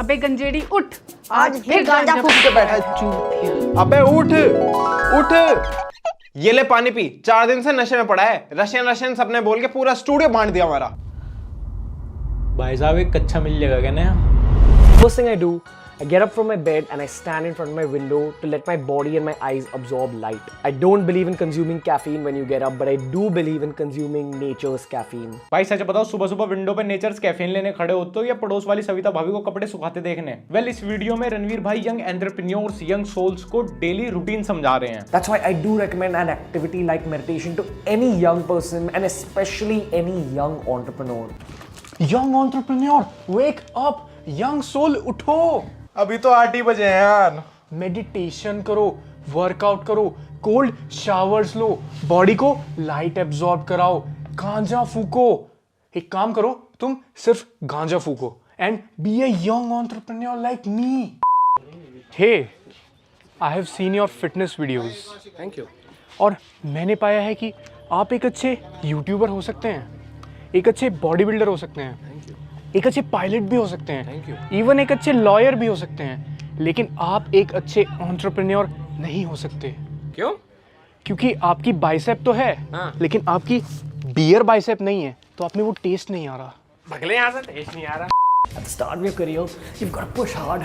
अबे गंजेड़ी उठ, आज फिर गांजा फूक के बैठा है। चूतिया। अबे उठ उठ, ये ले पानी पी। 4 दिन से नशे में पड़ा है। रशियन रशियन सपने बोल के पूरा स्टूडियो बांट दिया हमारा। भाई साहब एक कच्चा मिल जाएगा क्या नया? First thing I do, I get up from my bed and I stand in front of my window to let my body and my eyes absorb light. I don't believe in consuming caffeine when you get up, but I do believe in consuming nature's caffeine. भाई सच बताओ, सुबह सुबह window पे natures caffeine लेने खड़े होते हो या पड़ोस वाली सविता भाभी को कपड़े सुखाते देखने? वेल, इस वीडियो में रणवीर भाई यंग एंटरप्रेन्योर्स, यंग सोल्स को डेली रूटीन समझा रहे हैं। That's why I do recommend an activity like meditation to any young person and especially any young entrepreneur. Young entrepreneur, wake up. Young soul, उठो। अभी तो 8 ही बजे हैं यार। मेडिटेशन करो, वर्कआउट करो, कोल्ड शावर्स लो, बॉडी को लाइट एब्जॉर्ब कराओ, गांजा फूको। एक काम करो, तुम सिर्फ गांजा फूको and be a young entrepreneur like me. Hey, I have seen your fitness videos. Thank you. और मैंने पाया है कि आप एक अच्छे यूट्यूबर हो सकते हैं, एक अच्छे बॉडी बिल्डर हो सकते हैं, एक अच्छे पायलट भी हो सकते हैं, इवन एक अच्छे लॉयर भी हो सकते हैं, लेकिन आप एक अच्छे एंटरप्रेन्योर नहीं हो सकते। क्यों? क्योंकि आपकी बाइसेप तो है, लेकिन आपकी बियर बाइसेप नहीं है, तो आप में वो टेस्ट नहीं आ रहा। भगले यहाँ से टेस्ट नहीं आ रहा। At the start of your career, you've got to push hard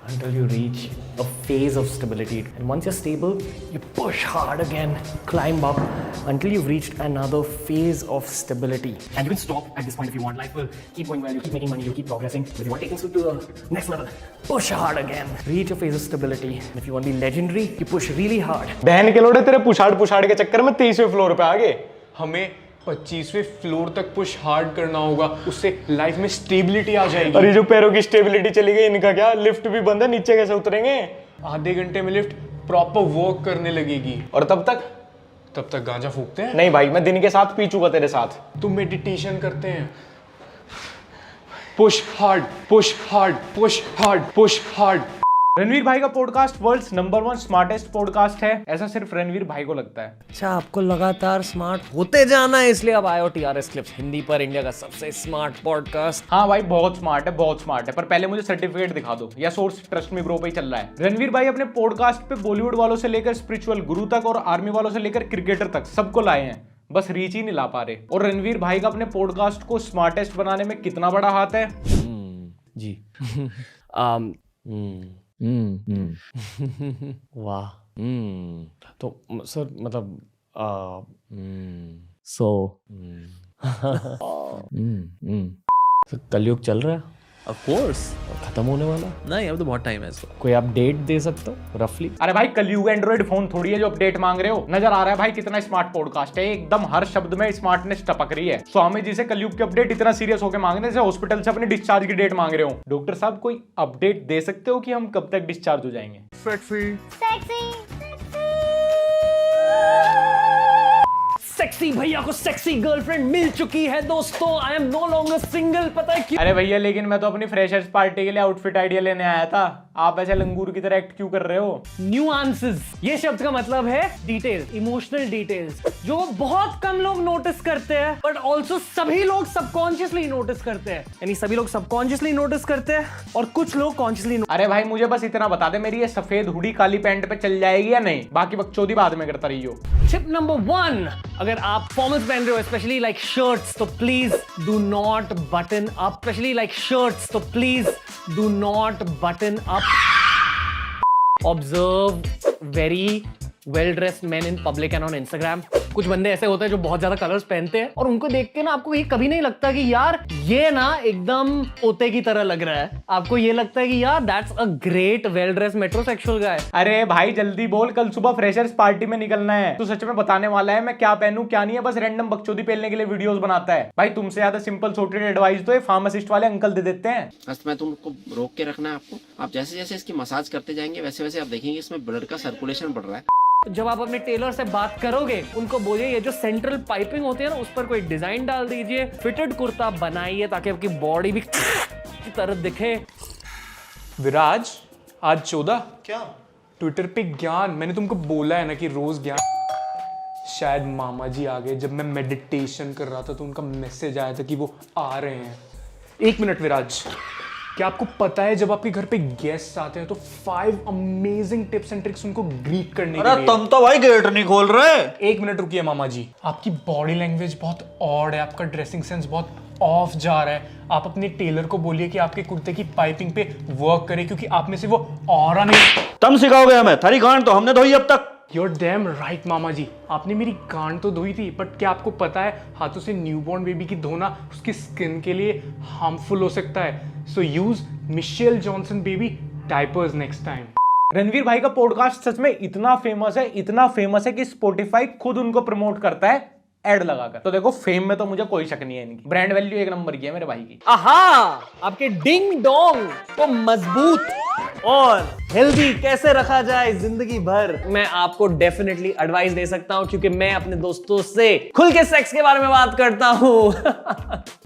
until you reach a phase of stability. And once you're stable, you push hard again, climb up until you've reached another phase of stability. And you can stop at this point if you want. Life will keep going well, you keep making money, you keep progressing. But if you want to take things to the next level, push hard again. Reach a phase of stability. And if you want to be legendary, you push really hard. बहन के लोड़े तेरे पुशाड़ के चक्कर में 23वें floor पे आ गए। हमें 25वें फ्लोर तक पुश हार्ड करना होगा, उससे लाइफ में स्टेबिलिटी आ जाएगी। अरे जो पैरों की स्टेबिलिटी चली गई, इनका क्या? लिफ्ट भी बंद है, नीचे कैसे उतरेंगे? आधे घंटे में लिफ्ट प्रॉपर वर्क करने लगेगी। और तब तक गांजा फूकते हैं? नहीं भाई, मैं दिन के साथ पी चुका तेरे साथ। तुम मेडिटेशन करते हैं। Push hard, push hard, push hard, push hard. Ranveer भाई का podcast world's number 1 smartest podcast है, ऐसा सिर्फ रणवीर भाई को लगता है। अच्छा, आपको लगातार स्मार्ट होते जाना है, इसलिए अब आयो TRS क्लिप्स, हिंदी पर इंडिया का सबसे स्मार्ट पॉडकास्ट। हाँ भाई, बहुत स्मार्ट है, बहुत स्मार्ट है, पर पहले मुझे सर्टिफिकेट दिखा दो या सोर्स ट्रस्ट मी ब्रो पे ही चल रहा है। रणवीर भाई अपने पॉडकास्ट पे बॉलीवुड वालों से लेकर स्पिरिचुअल गुरु तक और आर्मी वालों से लेकर क्रिकेटर तक सबको लाए हैं, बस रीच ही नहीं ला पा रहे। और रणवीर भाई का अपने पॉडकास्ट को स्मार्टेस्ट बनाने में कितना बड़ा हाथ है? जी। वाह। तो सर मतलब कलयुग चल रहा है, ऑफ कोर्स। खत्म होने वाला। नहीं, अब तो बहुत टाइम है इसको। कोई अपडेट दे सकते हो रफली? अरे भाई, कलयुग एंड्रॉइड फोन थोड़ी है जो अपडेट मांग रहे हो। नजर आ रहा है भाई कितना स्मार्ट पॉडकास्ट है, एकदम हर शब्द में स्मार्टनेस टपक रही है। स्वामी जी से कलयुग की अपडेट इतना सीरियस होकर मांग रहे हैं, हॉस्पिटल से अपने डिस्चार्ज की डेट मांग रहे हो। डॉक्टर साहब, कोई अपडेट दे सकते हो कि हम कब तक डिस्चार्ज हो जाएंगे? सेक्सी भैया को सेक्सी गर्लफ्रेंड मिल चुकी है दोस्तों। I am no longer single. पता है क्यों? अरे भैया, लेकिन मैं तो अपनी फ्रेशर्स पार्टी के लिए आउटफिट आइडिया लेने आया था। आप ऐसे लंगूर की तरह एक्ट क्यों कर रहे हो? न्यूआंसेस, ये शब्द का मतलब है डिटेल, इमोशनल डिटेल्स, जो बहुत कम लोग नोटिस करते हैं, बट ऑल्सो सभी लोग सबकॉन्शियसली नोटिस करते हैं। यानी सभी लोग सबकॉन्शियसली नोटिस करते हैं और कुछ लोग कॉन्शियसली। अरे भाई, मुझे बस इतना बता दे, मेरी ये सफेद हुडी काली पैंट पे चल जाएगी या नहीं? बाकी बकचोदी बाद में करता रहियो। टिप नंबर 1, अगर आप फॉर्मल्स पहन रहे हो, स्पेशली लाइक शर्ट्स, तो please do not button up. Specially like shirts, तो please do not button up. Observe very well dressed men in public and on Instagram. कुछ बंदे ऐसे होते हैं जो बहुत ज्यादा कलर्स पहनते हैं और उनको देख के ना आपको ये कभी नहीं लगता कि यार ये ना एकदम पोते की तरह लग रहा है। आपको ये लगता है कि यार that's a great well dressed metrosexual guy. अरे भाई जल्दी बोल, कल सुबह फ्रेशर्स पार्टी में निकलना है। तो सच में बताने वाला है मैं क्या पहनूं क्या नहीं है, बस रैंडम बकचोदी पहनने के लिए वीडियोस बनाता है। भाई तुमसे ज्यादा सिंपल सॉर्टेड एडवाइस तो ये फार्मासिस्ट वाले अंकल दे देते हैं। बस मैं तुमको रोक के रखना है आपको। आप जैसे जैसे इसकी मसाज करते जाएंगे वैसे वैसे आप देखेंगे इसमें ब्लड का सर्कुलेशन बढ़ रहा है। जब आप अपने टेलर से बात करोगे, उनको बोलिए ये जो सेंट्रल पाइपिंग होती है ना, उस पर कोई डिजाइन डाल दीजिए। फिटेड कुर्ता बनाइए ताकि आपकी बॉडी भी की तरह दिखे। विराज, आज 14 क्या ट्विटर पे ज्ञान, मैंने तुमको बोला है ना कि रोज ज्ञान। शायद मामा जी आ गए। जब मैं मेडिटेशन कर रहा था तो उनका मैसेज आया था कि वो आ रहे हैं। 1 मिनट विराज। क्या आपको पता है जब आपके घर पे गेस्ट आते हैं तो 5 अमेजिंग टिप्स एंड ट्रिक्स उनको ग्रीट करने के लिए। तुम तो भाई गेट नहीं खोल रहे। एक मिनट रुकिए मामा जी, आपकी बॉडी लैंग्वेज बहुत ऑड है, आपका ड्रेसिंग सेंस बहुत ऑफ जा रहा है। आप अपने टेलर को बोलिए कि आपके कुर्ते की पाइपिंग पे वर्क करे, क्योंकि आप में से वो ऑरा नहीं। तुम सिखाओगे हमें? थारी गांड तो हमने धोई अब तक। You're damn right मामा जी, आपने मेरी गांड तो धोई थी, बट क्या आपको पता है हाथों से न्यूबॉर्न बेबी की धोना उसकी स्किन के लिए हार्मफुल हो सकता है। So use Michelle Johnson baby diapers next time. Ranveer भाई का पॉडकास्ट सच में इतना फेमस है कि स्पॉटिफाई खुद उनको प्रमोट करता है एड लगाकर। तो देखो फेम में तो मुझे कोई शक नहीं है, इनकी ब्रांड वैल्यू एक नंबर की है मेरे भाई की। आहा, आपके डिंग डोंग को मजबूत और हेल्दी कैसे रखा जाए जिंदगी भर, मैं आपको डेफिनेटली एडवाइस दे सकता हूं, क्योंकि मैं अपने दोस्तों से खुल के सेक्स के बारे में बात करता हूं।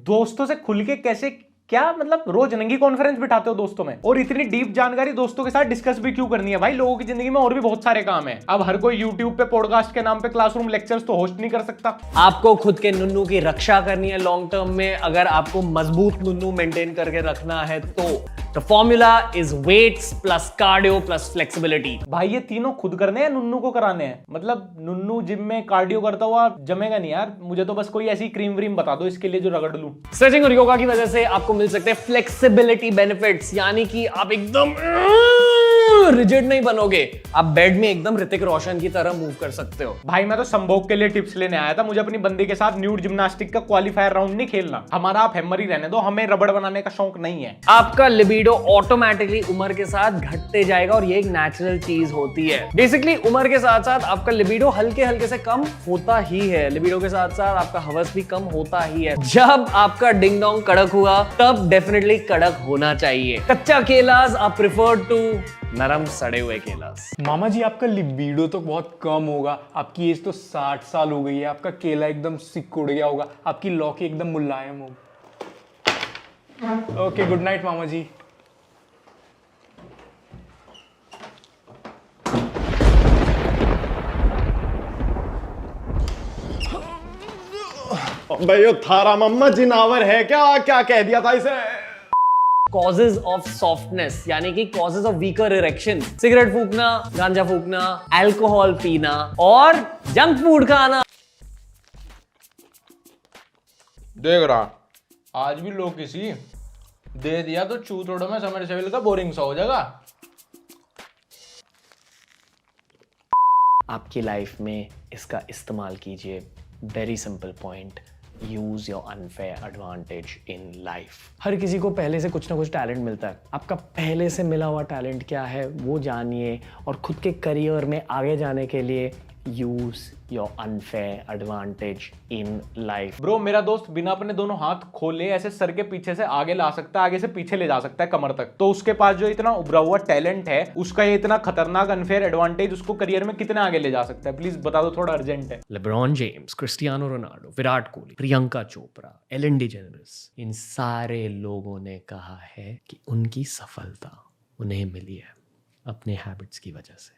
दोस्तों से खुल के कैसे? क्या मतलब रोज नंगी कॉन्फ्रेंस बिठाते हो दोस्तों में? और इतनी डीप जानकारी दोस्तों के साथ डिस्कस भी क्यों करनी है भाई? लोगों की जिंदगी में और भी बहुत सारे काम है। अब हर कोई यूट्यूब पे पॉडकास्ट के नाम पे क्लासरूम लेक्चर्स तो होस्ट नहीं कर सकता। आपको खुद के नुन्नू की रक्षा करनी है लॉन्ग टर्म में, अगर आपको मजबूत नुन्नू मेंटेन करके रखना है तो the formula is weights plus cardio plus flexibility. भाई ये तीनों खुद करने हैं, नुन्नू को कराने हैं? मतलब नुन्नू जिम में कार्डियो करता हुआ जमेगा नहीं यार। मुझे तो बस कोई ऐसी क्रीम व्रीम बता दो इसके लिए जो रगड़ लूं। स्ट्रेचिंग और योगा की वजह से आपको मिल सकते हैं फ्लेक्सिबिलिटी बेनिफिट्स, यानी कि आप एकदम रिजिड नहीं बनोगे, आप बेड में एकदम ऋतिक रोशन की तरह मूव कर सकते हो। भाई मैं तो संभोग के लिए टिप्स लेने आया था। मुझे अपनी बंदी के साथ न्यूड जिम्नास्टिक का क्वालिफायर राउंड नहीं खेलना। हमारा आप हैमर ही रहने दो, हमें रबड़ बनाने का शौक नहीं है। आपका लिबिडो ऑटोमेटिकली उम्र के साथ घटते जाएगा और ये एक नेचुरल चीज होती है। बेसिकली उम्र के साथ साथ आपका लिबिडो हल्के हल्के से कम होता ही है। लिबिडो के साथ साथ आपका हवस भी कम होता ही है। जब आपका डिंग डोंग कड़क हुआ तब डेफिनेटली कड़क होना चाहिए। कच्चा केलास आप प्रिफर टू नरम सड़े हुए केलास। मामा जी आपका लिबिडो तो बहुत कम होगा, आपकी एज तो 60 साल हो गई है, आपका केला एकदम सिकुड़ गया होगा, आपकी लौकी एकदम मुलायम होगी। ओके, गुड नाइट मामा जी। भाई यो थारा मम्मा जिनावर है क्या? क्या कह दिया था इसे? कॉजेज ऑफ सॉफ्टनेस, यानी कि causes of weaker erection, cigarette फूकना, गांजा फूकना, अल्कोहल पीना और जंक फूड खाना। देख रहा आज भी लोग किसी दे दिया तो चूतड़ों में समरसेबिल का बोरिंग सा हो जाएगा। आपकी लाइफ में इसका इस्तेमाल कीजिए। Very simple point, use your unfair advantage in life. हर किसी को पहले से कुछ ना कुछ टैलेंट मिलता है। आपका पहले से मिला हुआ टैलेंट क्या है वो जानिए और खुद के करियर में आगे जाने के लिए use your unfair advantage in life. Bro मेरा दोस्त बिना अपने दोनों हाथ खोले ऐसे सर के पीछे से आगे ला सकता है, आगे से पीछे ले जा सकता है कमर तक। तो उसके पास जो इतना उभरा हुआ टैलेंट है, उसका ये इतना खतरनाक अनफेयर एडवांटेज उसको करियर में कितने आगे ले जा सकता है? प्लीज बता दो, थोड़ा अर्जेंट है। LeBron James, Cristiano Ronaldo, Virat Kohli, Priyanka Chopra, Ellen DeGeneres, इन सारे लोगों ने कहा है कि उनकी सफलता उन्हें मिली है अपने हैबिट्स की वजह से।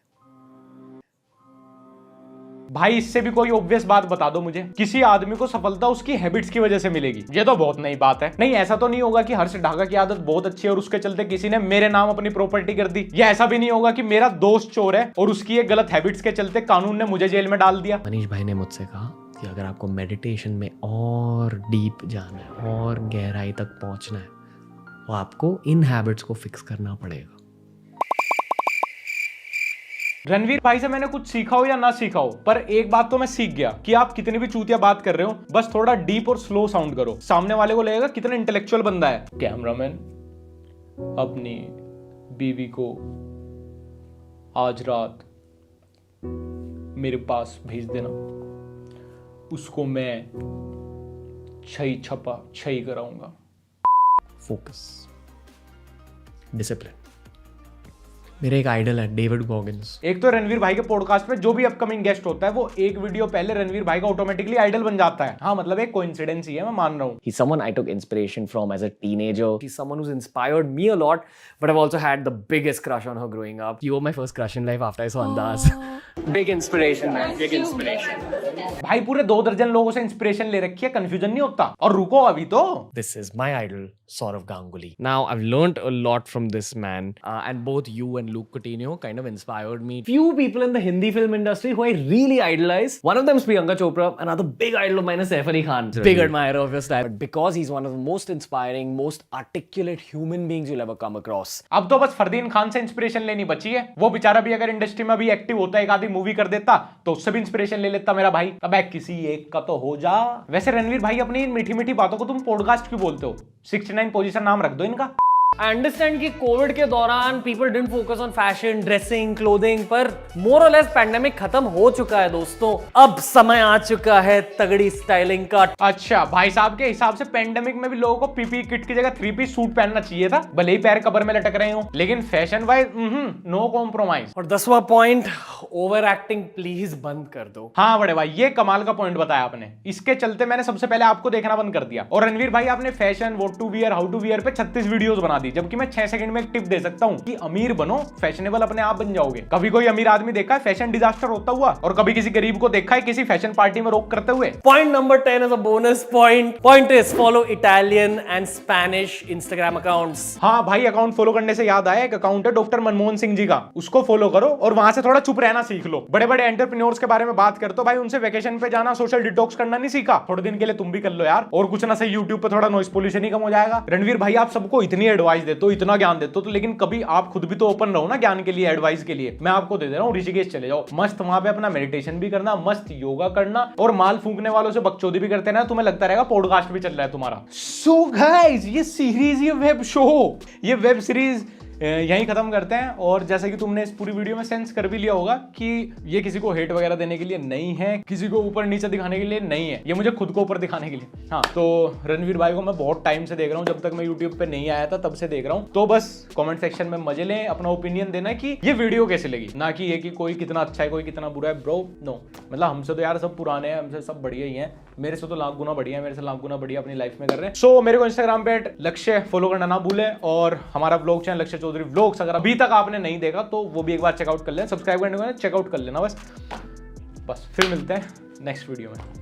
भाई इससे भी कोई ऑब्वियस बात बता दो मुझे, किसी आदमी को सफलता उसकी हैबिट्स की वजह से मिलेगी। ये तो बहुत नई बात है। नहीं ऐसा तो नहीं होगा कि हर्ष ढाका की आदत बहुत अच्छी है और उसके चलते किसी ने मेरे नाम अपनी प्रॉपर्टी कर दी, या ऐसा भी नहीं होगा कि मेरा दोस्त चोर है और उसकी एक गलत हैबिट्स के चलते कानून ने मुझे जेल में डाल दिया। मनीष भाई ने मुझसे कहा कि अगर आपको मेडिटेशन में और डीप जाना है और गहराई तक पहुंचना है तो आपको इन हैबिट्स को फिक्स करना पड़ेगा। रणवीर भाई से मैंने कुछ सीखा हो या ना सीखा हो, पर एक बात तो मैं सीख गया कि आप कितनी भी चूतिया बात कर रहे हो, बस थोड़ा डीप और स्लो साउंड करो, सामने वाले को लगेगा कितना इंटेलेक्चुअल बंदा है। कैमरामैन अपनी बीवी को आज रात मेरे पास भेज देना, उसको मैं छई छपा छई कराऊंगा। फोकस, डिसिप्लिन, मेरा एक आइडल है डेविड गॉगिन्स। एक तो रणवीर भाई के पॉडकास्ट पे जो भी अपकमिंग गेस्ट होता है वो एक वीडियो पहले रणवीर भाई का ऑटोमेटिकली आइडल बन जाता है। हाँ मतलब एक कोइंसिडेंस ही है, मैं मान रहा हूँ। He's someone I took inspiration from as a teenager. He's someone who's inspired me a lot, but I've also had the biggest crush on her growing up. You were my first crush in life after I saw Andaz. Big inspiration, man. Big inspiration. भाई पूरे 2 दर्जन लोगों से inspiration ले रखी है, confusion नहीं होता। और रुको अभी तो, This is my idol, Saurav Ganguly. Now, I've learned a lot from this man, and both you and Luke Coutinho kind of inspired me. Few people in the Hindi film industry who I really idolize. One of them is Priyanka Chopra. Another big idol of mine is Saif Ali Khan. Big admirer of your style. But because he's one of the most inspiring, most articulate human beings you'll ever come across. अब तो बस फरदीन खान से inspiration लेनी बची है। वो बेचारा भी अगर इंडस्ट्री में भी एक्टिव होता, एक आधी मूवी कर देता, तो उससे भी इंस्पिरेशन ले लेता मेरा भाई। अब किसी एक का तो हो जा। वैसे रणवीर भाई अपनी इन मीठी मीठी बातों को तुम पॉडकास्ट क्यों बोलते हो? 69 पोजीशन नाम रख दो इनका। I understand कि कोविड के दौरान people didn't focus on fashion, dressing, clothing, पर more or less पैंडेमिक खत्म हो चुका है दोस्तों। अब समय आ चुका है तगड़ी स्टाइलिंग का। अच्छा भाई साहब के हिसाब से पैंडेमिक में भी लोगों को पीपी किट की जगह 3-पीस सूट पहनना चाहिए था, भले ही पैर कबर में लटक रहे हो, लेकिन फैशन वाइज नो कॉम्प्रोमाइज। और 10वां पॉइंट, ओवर एक्टिंग प्लीज बंद कर दो। हाँ बड़े भाई, ये कमाल का पॉइंट बताया आपने। इसके चलते मैंने सबसे पहले आपको देखना बंद कर दिया। और रणवीर भाई आपने fashion, what to wear, how to wear पे 36 वीडियोस बना दी, जबकि मैं 6 सेकंड में एक टिप दे सकता हूँ कि अमीर बनो, फैशनेबल अपने आप बन जाओगे। कभी कोई अमीर आदमी देखा है फैशन डिजास्टर होता हुआ? और कभी किसी गरीब को देखा है किसी फैशन पार्टी में रोक करते हुए? Point number 10 is a bonus point. Point is follow Italian and Spanish Instagram accounts. हाँ भाई, अकाउंट फॉलो करने से याद आया, एक अकाउंट है डॉक्टर मनमोहन सिंह जी का, उसको फॉलो करो और वहां से थोड़ा चुप रहना सीख लो। बड़े बड़े एंटरप्रेन्योर्स के बारे में बात करते हो भाई, उनसे वेकेशन पे जाना, सोशल डिटॉक्स करना नहीं सीखा? थोड़े दिन के लिए तुम भी कर लो यार, और कुछ ना सही यूट्यूब पे थोड़ा नॉइस पोल्यूशन ही कम हो जाएगा। रणवीर भाई आप सबको इतनी एडवाइस देते हो, इतना ज्ञान देते हो, तो लेकिन कभी आप खुद भी तो ओपन रहो ना ज्ञान के लिए, एडवाइस के लिए। मैं आपको दे दे रहा हूँ, ऋषिकेश चले जाओ, मस्त वहां पे अपना मेडिटेशन भी करना, मस्त योगा करना, और माल फूंकने वालों से बकचोदी भी करते ना, तुम्हें लगता रहेगा पॉडकास्ट भी चल रहा है तुम्हारा। सो गाइस, ये सीरीज, ये वेब शो, ये वेब सीरीज यहीं खत्म करते हैं। और जैसा कि तुमने इस पूरी वीडियो में सेंस कर भी लिया होगा कि ये किसी को हेट वगैरह देने के लिए नहीं है, किसी को ऊपर नीचे दिखाने के लिए नहीं है, ये मुझे खुद को ऊपर दिखाने के लिए। हाँ, तो रणवीर भाई को मैं बहुत टाइम से देख रहा हूँ, जब तक मैं यूट्यूब पे नहीं आया था तब से देख रहा हूँ। तो बस कमेंट सेक्शन में मजे लें, अपना ओपिनियन देना कि ये वीडियो कैसे लगी, ना कि ये कि कोई कितना अच्छा है कोई कितना बुरा है। ब्रो नो, मतलब हमसे तो यार सब पुराने हैं, हमसे सब बढ़िया ही हैं, मेरे से तो लाख गुना बढ़िया है, मेरे से लाख गुना बढ़िया अपनी लाइफ में कर रहे हैं। सो मेरे को इंस्टाग्राम पे लक्ष्य फॉलो करना ना भूलें, और हमारा ब्लॉग चैनल लक्ष्य चौधरी व्लॉग्स अगर अभी तक आपने नहीं देखा तो वो भी एक बार चेकआउट कर लें, सब्सक्राइब करने को चेकआउट कर लेना बस। फिर मिलते हैं नेक्स्ट वीडियो में।